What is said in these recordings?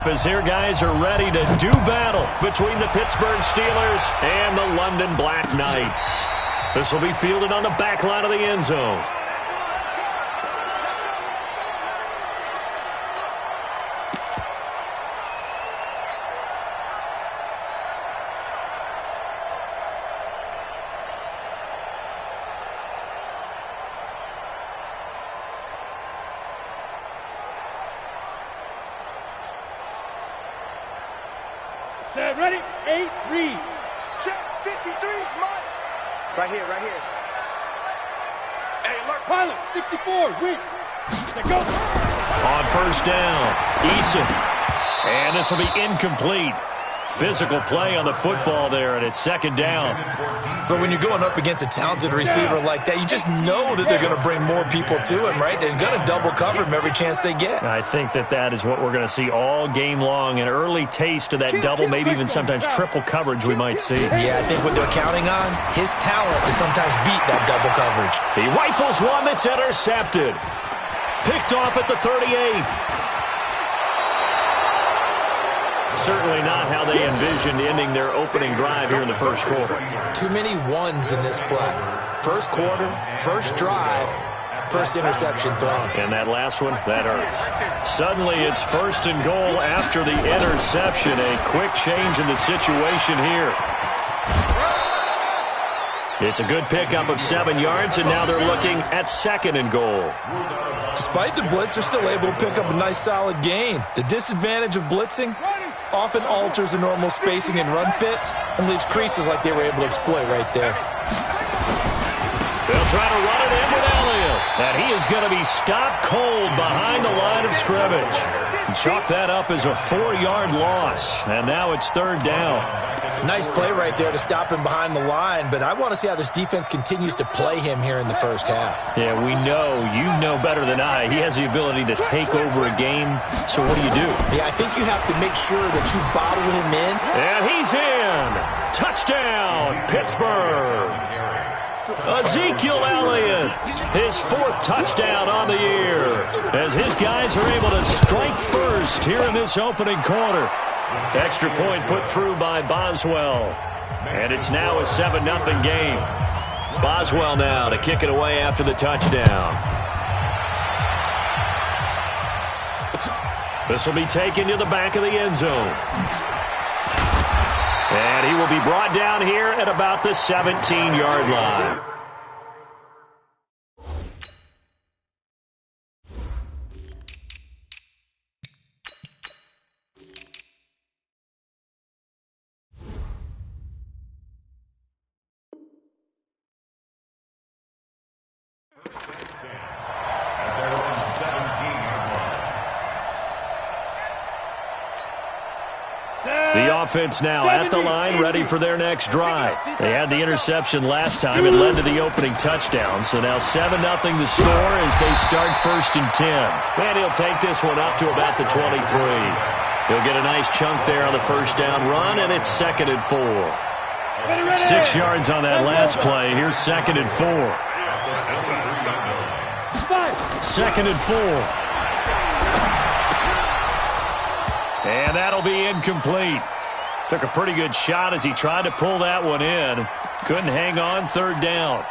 As their guys are ready to do battle between the Pittsburgh Steelers and the London Black Knights. This will be fielded on the back line of the end zone. Set, ready, 8, read. Check, 53, Mike. Right here. Hey, alert, pilot, 64, read. Set, go. On first down, Eason. And this will be incomplete. Physical play on the football there, and it's second down. But when you're going up against a talented receiver like that, you just know that they're going to bring more people to him, right? They're going to double cover him every chance they get. I think that is what we're going to see all game long, an early taste of that double, maybe even sometimes triple coverage we might see. Yeah, I think what they're counting on, his talent to sometimes beat that double coverage. He rifles one that's intercepted. Picked off at the 38. Certainly not how they envisioned ending their opening drive here in the first quarter. Too many ones in this play. First quarter, first drive, first interception thrown. And that last one, that hurts. Suddenly it's first and goal after the interception. A quick change in the situation here. It's a good pickup of 7 yards, and now they're looking at second and goal. Despite the blitz, they're still able to pick up a nice solid gain. The disadvantage of blitzing often alters the normal spacing and run fits and leaves creases like they were able to exploit right there. They'll try to run it in with Elliott. And he is going to be stopped cold behind the line of scrimmage. Chalk that up as a 4-yard loss. And now it's third down. Nice play right there to stop him behind the line, but I want to see how this defense continues to play him here in the first half. Yeah, we know, you know better than I, he has the ability to take over a game. So what do you do? Yeah, I think you have to make sure that you bottle him in. And he's in. Touchdown, Pittsburgh. Ezekiel Elliott, his 4th touchdown on the year, as his guys are able to strike first here in this opening quarter. Extra point put through by Boswell. And it's now a 7-0 game. Boswell now to kick it away after the touchdown. This will be taken to the back of the end zone. And he will be brought down here at about the 17-yard line. The offense now at the line, ready for their next drive. They had the interception last time. It led to the opening touchdown. So now 7-0 the score as they start first and 10. And he'll take this one up to about the 23. He'll get a nice chunk there on the first down run, and it's second and 4. 6 yards on that last play. Here's second and 4. Second and 4. And that'll be incomplete. Took a pretty good shot as he tried to pull that one in. Couldn't hang on, third down.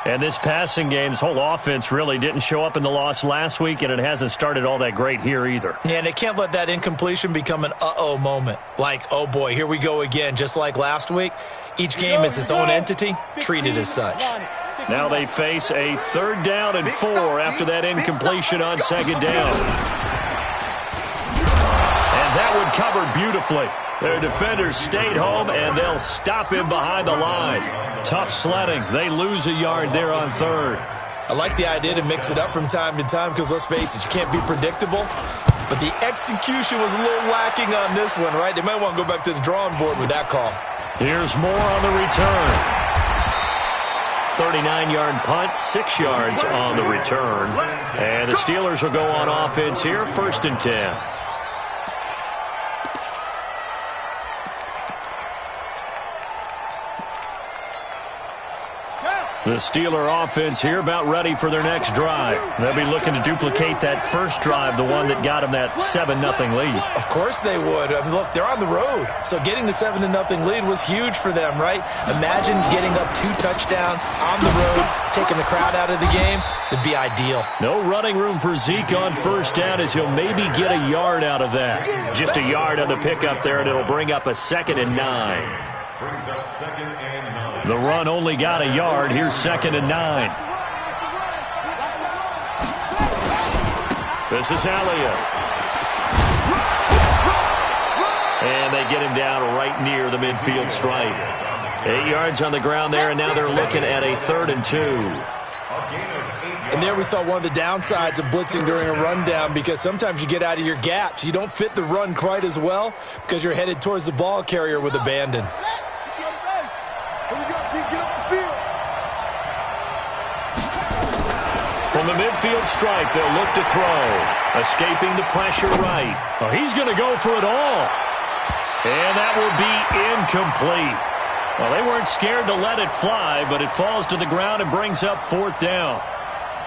And this passing game's whole offense really didn't show up in the loss last week, and it hasn't started all that great here either. Yeah, and they can't let that incompletion become an uh-oh moment. Like, oh boy, here we go again, just like last week. Each game is its own entity, treated as such. Now they face a third down and 4 after that incompletion on second down. That one covered beautifully. Their defenders stayed home, and they'll stop him behind the line. Tough sledding. They lose a yard there on third. I like the idea to mix it up from time to time because, let's face it, you can't be predictable. But the execution was a little lacking on this one, right? They might want to go back to the drawing board with that call. Here's more on the return. 39-yard punt, 6 yards on the return. And the Steelers will go on offense here, first and 10. The Steeler offense here about ready for their next drive. They'll be looking to duplicate that first drive, the one that got them that 7-0 lead. Of course they would. I mean, look, they're on the road. So getting the 7-0 lead was huge for them, right? Imagine getting up 2 touchdowns on the road, taking the crowd out of the game. It'd be ideal. No running room for Zeke on first down as he'll maybe get a yard out of that. Just a yard on the pickup there, and it'll bring up a 2nd and 9. The run only got a yard. Here's 2nd and 9. This is Elliott. And they get him down right near the midfield stripe. 8 yards on the ground there, and now they're looking at a 3rd and 2. And there we saw one of the downsides of blitzing during a rundown, because sometimes you get out of your gaps. You don't fit the run quite as well because you're headed towards the ball carrier with abandon. From the midfield stripe, they'll look to throw. Escaping the pressure right. Oh, he's going to go for it all. And that will be incomplete. Well, they weren't scared to let it fly, but it falls to the ground and brings up 4th down.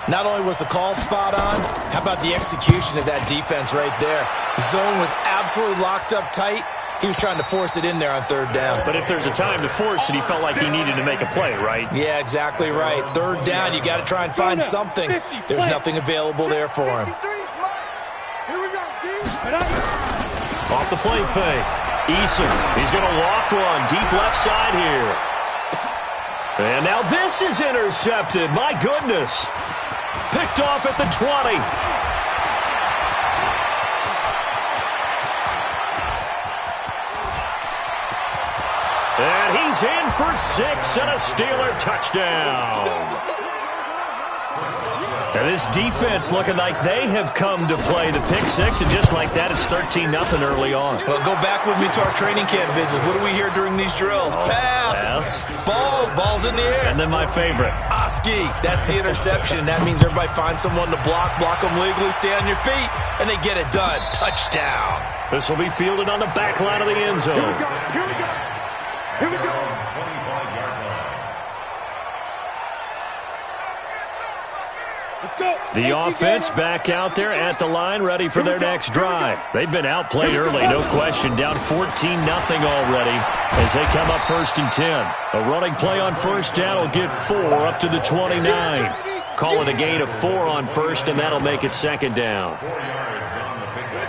Not only was the call spot on, how about the execution of that defense right there? The zone was absolutely locked up tight. He was trying to force it in there on 3rd down. But if there's a time to force it, he felt like he needed to make a play, right? Yeah, exactly right. 3rd down, you got to try and find something. There's nothing available there for him. Off the play fake. Eason, he's going to loft one deep left side here. And now this is intercepted. My goodness. Picked off at the 20. And he's in for 6 and a Steeler touchdown. And this defense looking like they have come to play the pick 6, and just like that, it's 13-0 early on. Well, go back with me to our training camp visit. What do we hear during these drills? Pass. Ball's in the air. And then my favorite. Oski. That's the interception. That means everybody finds someone to block them legally, stay on your feet, and they get it done. Touchdown. This will be fielded on the back line of the end zone. Here we go. Here we go. Let's go. The offense back out there at the line, ready for their next drive. They've been outplayed early, no question. Down 14-0 already as they come up 1st and 10. A running play on first down will get 4 up to the 29. Call it a gain of 4 on first, and that'll make it 2nd down.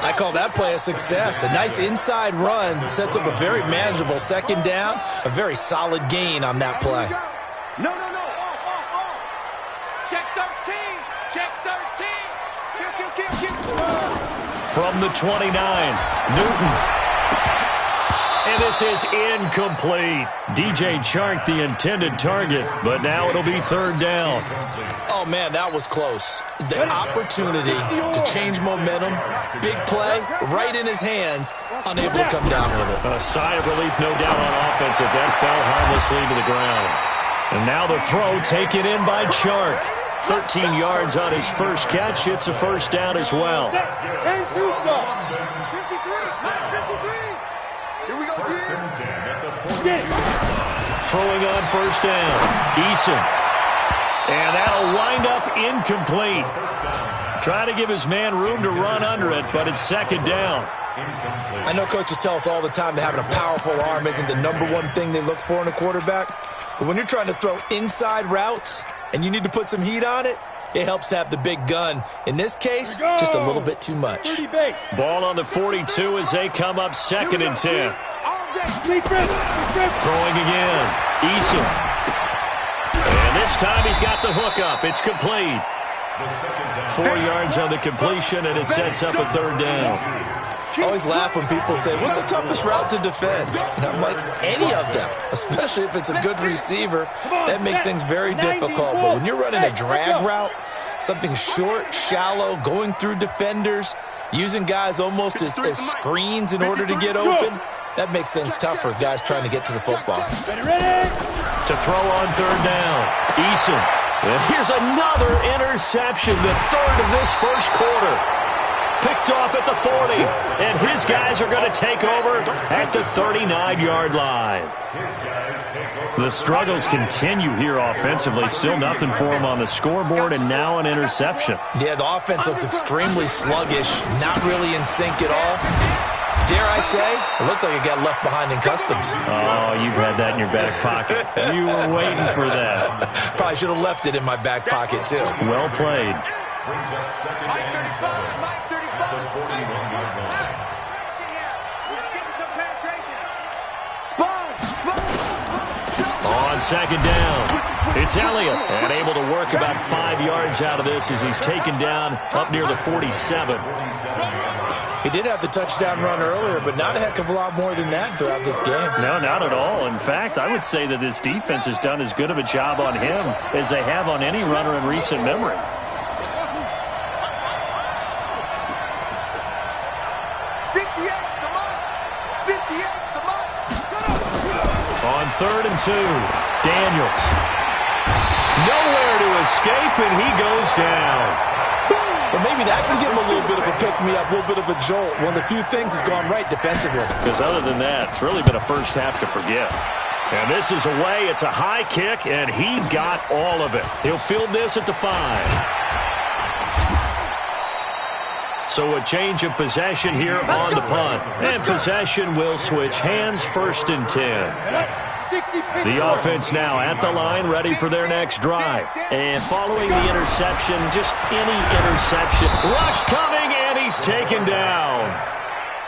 I call that play a success. A nice inside run sets up a very manageable 2nd down. A very solid gain on that play. No. Check 13. Check 13. Kill. From the 29, Newton. And this is incomplete. DJ Chark, the intended target, but now it'll be 3rd down. Oh, man, that was close. The opportunity to change momentum, big play, right in his hands, unable to come down with it. A sigh of relief, no doubt, on offense if that fell harmlessly to the ground. And now the throw taken in by Chark. 13 yards on his first catch. It's a 1st down as well. 53. Here we go. Throwing on 1st down. Eason. And that'll wind up incomplete. Trying to give his man room to run under it, but it's 2nd down. I know coaches tell us all the time that having a powerful arm isn't the #1 thing they look for in a quarterback. But when you're trying to throw inside routes and you need to put some heat on it, it helps to have the big gun. In this case, just a little bit too much. Ball on the 42 as they come up 2nd and 10. Throwing again. Eason. And this time he's got the hook up. It's complete. 4 yards on the completion, and it sets up a 3rd down. I always laugh when people say, what's the toughest route to defend? And I'm like, any of them, especially if it's a good receiver. That makes things very difficult. But when you're running a drag route, something short, shallow, going through defenders, using guys almost as screens in order to get open, that makes things tough for guys trying to get to the football. To throw on 3rd down, Eason. And here's another interception, the 3rd of this first quarter. Picked off at the 40. And his guys are going to take over at the 39-yard line. The struggles continue here offensively. Still nothing for them on the scoreboard, and now an interception. Yeah, the offense looks extremely sluggish, not really in sync at all. Dare I say, it looks like it got left behind in customs. Oh, you've had that in your back pocket. You were waiting for that. Probably should have left it in my back pocket, too. Well played. On second down, it's Elliott, and able to work about 5 yards out of this as he's taken down up near the 47. He did have the touchdown run earlier, but not a heck of a lot more than that throughout this game. No, not at all. In fact, I would say that this defense has done as good of a job on him as they have on any runner in recent memory. On 3rd and 2, Daniels. Nowhere to escape, and he goes down. But maybe that can give him a little bit of a pick-me-up, a little bit of a jolt. One of the few things has gone right defensively. Because other than that, it's really been a first half to forget. And this is away. It's a high kick, and he got all of it. He'll field this at the 5. So a change of possession here on the punt. And possession will switch hands, 1st and 10. The offense now at the line, ready for their next drive. And following the interception, just any interception. Rush coming, and he's taken down.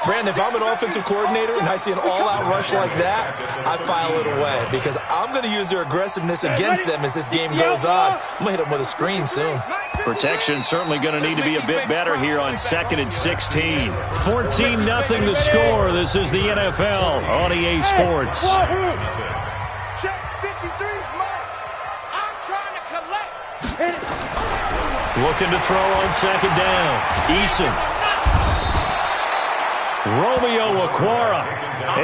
Brandon, if I'm an offensive coordinator and I see an all-out rush like that, I file it away because I'm going to use their aggressiveness against them as this game goes on. I'm going to hit them with a screen soon. Protection certainly going to need to be a bit better here on 2nd and 16. 14-0 the score. This is the NFL on EA Sports. Check 53's Mike. I'm trying to collect. Looking to throw on 2nd down. Eason. Romeo Okwara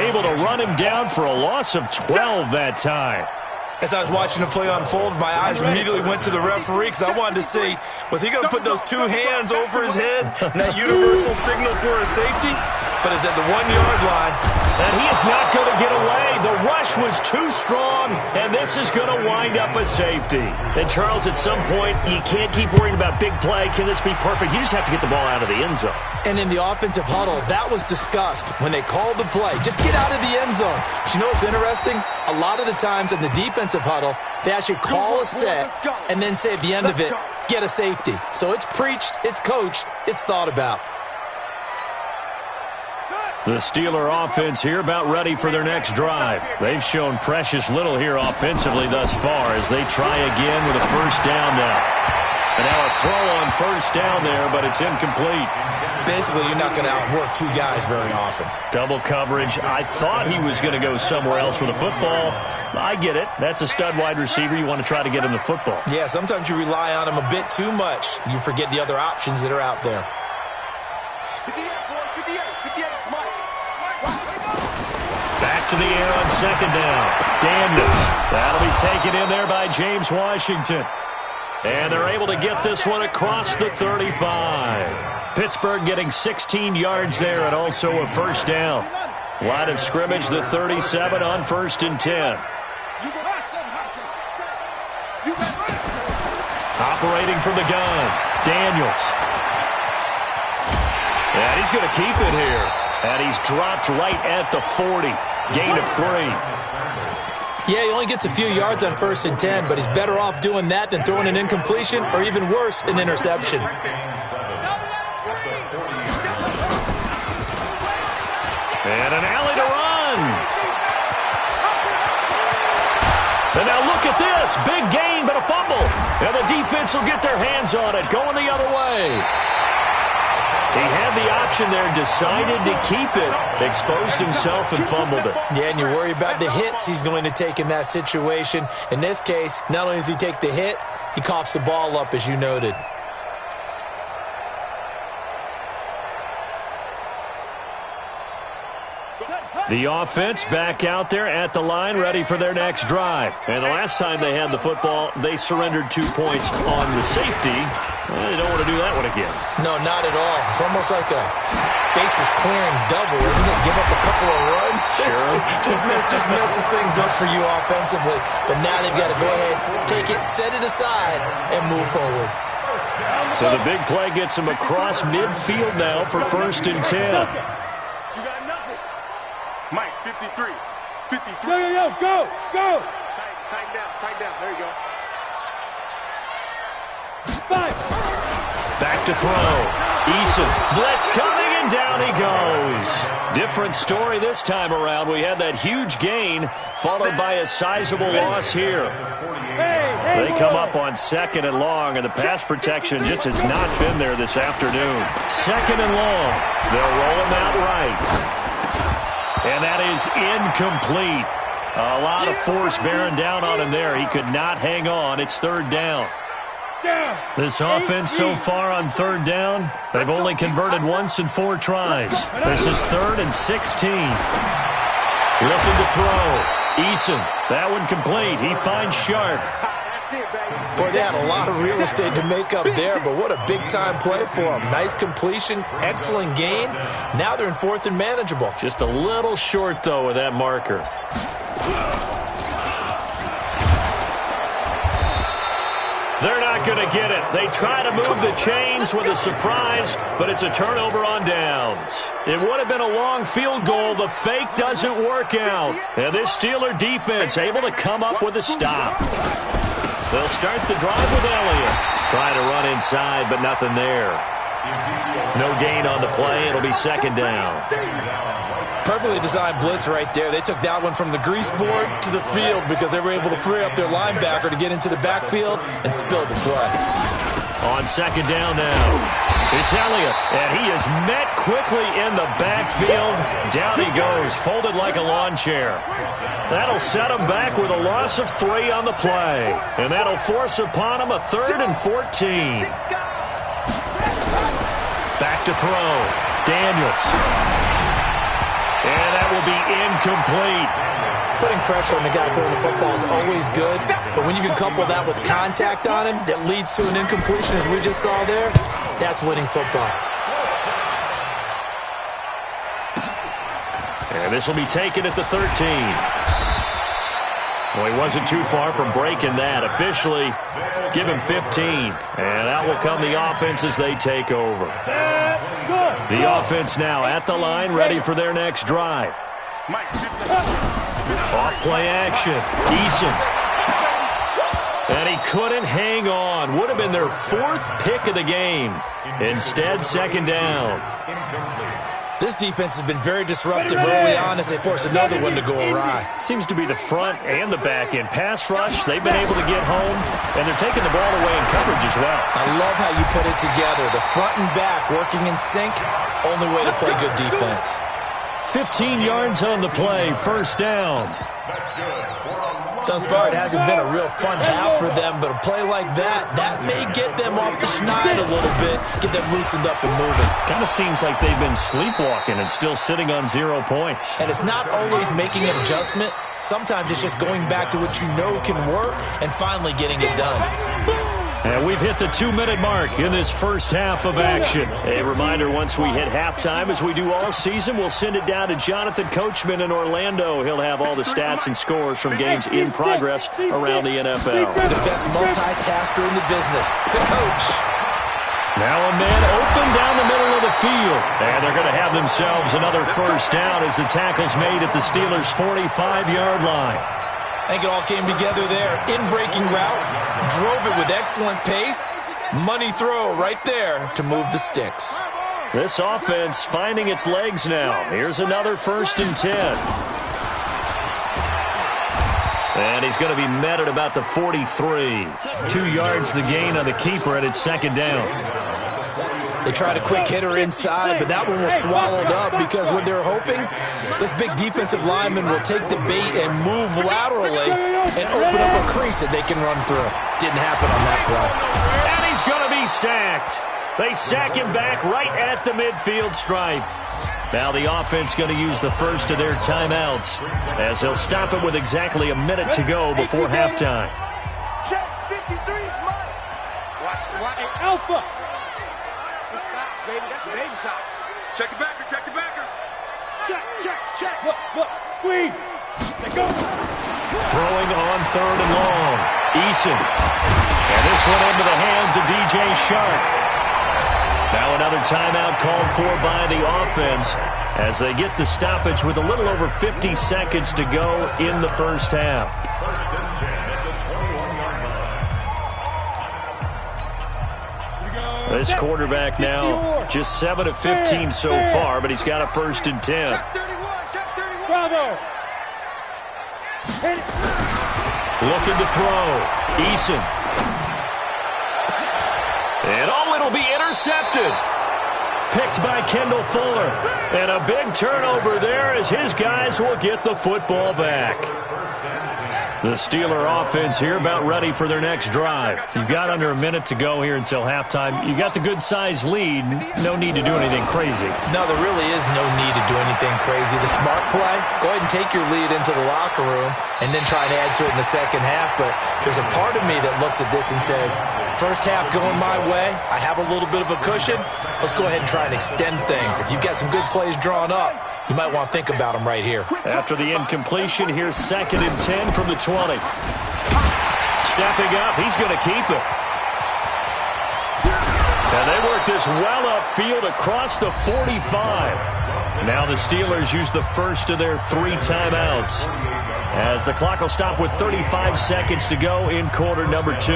able to run him down for a loss of 12 that time. As I was watching the play unfold, my eyes immediately went to the referee because I wanted to see, was he going to put those 2 hands over his head and that universal signal for a safety? But it's at the 1-yard line. And he is not going to get away. The rush was too strong, and this is going to wind up a safety. And, Charles, at some point, you can't keep worrying about big play. Can this be perfect? You just have to get the ball out of the end zone. And in the offensive huddle, that was discussed when they called the play. Just get out of the end zone. But you know what's interesting? A lot of the times in the defensive huddle, they actually call a set and then say at the end of it, get a safety. So it's preached, it's coached, it's thought about. The Steeler offense here about ready for their next drive. They've shown precious little here offensively thus far as they try again with a 1st down now. And now a throw on 1st down there, but it's incomplete. Basically, you're not going to outwork 2 guys very often. Double coverage. I thought he was going to go somewhere else with a football. I get it. That's a stud wide receiver. You want to try to get him the football. Yeah, sometimes you rely on him a bit too much. You forget the other options that are out there. Back to the air on 2nd down. Daniels. That'll be taken in there by James Washington. And they're able to get this one across the 35. Pittsburgh getting 16 yards there and also a 1st down. Line of scrimmage, the 37 on 1st and 10. Operating from the gun, Daniels. And he's going to keep it here. And he's dropped right at the 40. Gain of 3. Yeah, he only gets a few yards on 1st and 10, but he's better off doing that than throwing an incompletion or even worse, an interception. And an alley to run. And now look at this. Big gain, but a fumble. And the defense will get their hands on it, going the other way. He had the option there, decided to keep it, exposed himself and fumbled it. Yeah, and you worry about the hits he's going to take in that situation. In this case, not only does he take the hit, he coughs the ball up, as you noted. The offense back out there at the line, ready for their next drive. And the last time they had the football, they surrendered 2 points on the safety. They don't want to do that one again. No, not at all. It's almost like a bases clearing double, isn't it? Give up a couple of runs. Sure. just messes things up for you offensively. But now they've got to go ahead, take it, set it aside, and move forward. So the big play gets him across midfield now for 1st and 10. Mike, 53. 53. Yo, go! Tighten down. There you go. 5. Back to throw. Eason. Blitz coming, and down he goes. Different story this time around. We had that huge gain, followed by a sizable loss here. They come up on 2nd and long, and the pass protection just has not been there this afternoon. 2nd and long. They'll roll him out right. And that is incomplete. A lot of force bearing down on him there. He could not hang on. It's 3rd down. This offense so far on 3rd down, they've only converted once in 4 tries. This is 3rd and 16. Looking to throw. Eason. That one complete. He finds Sharp. Boy, they had a lot of real estate to make up there, but what a big-time play for them. Nice completion, excellent gain. Now they're in 4th and manageable. Just a little short, though, with that marker. They're not going to get it. They try to move the chains with a surprise, but it's a turnover on downs. It would have been a long field goal. The fake doesn't work out. And this Steeler defense able to come up with a stop. They'll start the drive with Elliott. Try to run inside, but nothing there. No gain on the play. It'll be 2nd down. Perfectly designed blitz right there. They took that one from the grease board to the field because they were able to free up their linebacker to get into the backfield and spill the play. On 2nd down now, it's Elliott, and he is met quickly in the backfield. Down he goes, folded like a lawn chair. That'll set him back with a loss of 3 on the play, and that'll force upon him a 3rd and 14. Back to throw, Daniels. And that will be incomplete. Putting pressure on the guy throwing the football is always good, but when you can couple that with contact on him that leads to an incompletion, as we just saw there, that's winning football. And this will be taken at the 13. Well, he wasn't too far from breaking that. Officially, give him 15. And out will come the offense as they take over. The offense now at the line, ready for their next drive. Off play action. Eason. And he couldn't hang on. Would have been their 4th pick of the game. Instead, 2nd down. This defense has been very disruptive early on as they force another one to go awry. Seems to be the front and the back end. Pass rush, they've been able to get home, and they're taking the ball away in coverage as well. I love how you put it together. The front and back working in sync, only way to play good defense. 15 yards on the play, 1st down. Thus far, it hasn't been a real fun half for them, but a play like that may get them off the schneid a little bit, get them loosened up and moving. Kind of seems like they've been sleepwalking and still sitting on 0 points. And it's not always making an adjustment. Sometimes it's just going back to what you know can work and finally getting it done. And we've hit the 2-minute mark in this first half of action. A reminder, once we hit halftime, as we do all season, we'll send it down to Jonathan Coachman in Orlando. He'll have all the stats and scores from games in progress around the NFL. The best multitasker in the business, the coach. Now a man open down the middle of the field. And they're going to have themselves another 1st down as the tackle's made at the Steelers' 45-yard line. I think it all came together there. In-breaking route, drove it with excellent pace. Money throw right there to move the sticks. This offense finding its legs now. Here's another 1st and 10. And he's going to be met at about the 43. 2 yards the gain on the keeper, and it's 2nd down. They tried a quick hitter inside, but that one was swallowed up because what they're hoping, this big defensive lineman will take the bait and move laterally and open up a crease that they can run through. Didn't happen on that play. And he's going to be sacked. They sack him back right at the midfield stripe. Now the offense going to use the first of their timeouts as they'll stop it with exactly a minute to go before halftime. Check 53's Mike. Watch. Hey, Alpha. This side, baby. That's a baby side. Check the backer. Check the backer. Check. Look. Squeeze. Let go. Throwing on third and long. Eason. And this one into the hands of DJ Shark. Now another timeout called for by the offense as they get the stoppage with a little over 50 seconds to go in the first half. This quarterback now just 7 of 15 so far, but he's got a 1st and 10. Check 31. Bravo. Looking to throw. Eason. And it'll be intercepted. Picked by Kendall Fuller. And a big turnover there as his guys will get the football back. The Steeler offense here about ready for their next drive. You've got under a minute to go here until halftime. You've got the good-sized lead. No need to do anything crazy. No, there really is no need to do anything crazy. The smart play, go ahead and take your lead into the locker room and then try and add to it in the second half. But there's a part of me that looks at this and says, first half going my way, I have a little bit of a cushion. Let's go ahead and try and extend things. If you've got some good plays drawn up, you might want to think about them right here. After the incompletion, here's 2nd and 10 from the 20. Stepping up, he's going to keep it. And they work this well upfield across the 45. Now the Steelers use the first of their 3 timeouts as the clock will stop with 35 seconds to go in quarter number 2.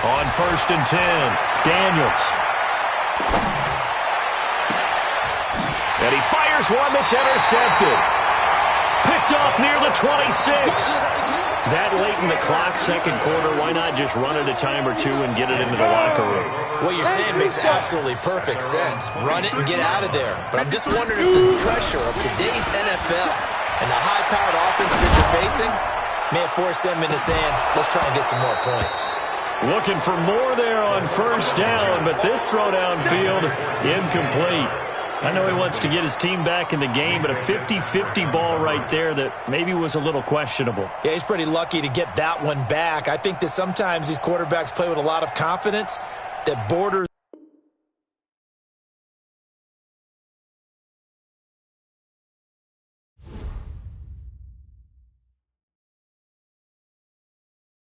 On 1st and 10, Daniels. And he fires one that's intercepted. Picked off near the 26. That late in the clock, second quarter, why not just run it a time or two and get it into the locker room? What you're saying makes absolutely perfect sense. Run it and get out of there. But I'm just wondering if the pressure of today's NFL and the high-powered offenses that you're facing may have forced them into saying, let's try and get some more points. Looking for more there on 1st down, but this throw downfield, incomplete. I know he wants to get his team back in the game, but a 50-50 ball right there that maybe was a little questionable. Yeah, he's pretty lucky to get that one back. I think that sometimes these quarterbacks play with a lot of confidence that borders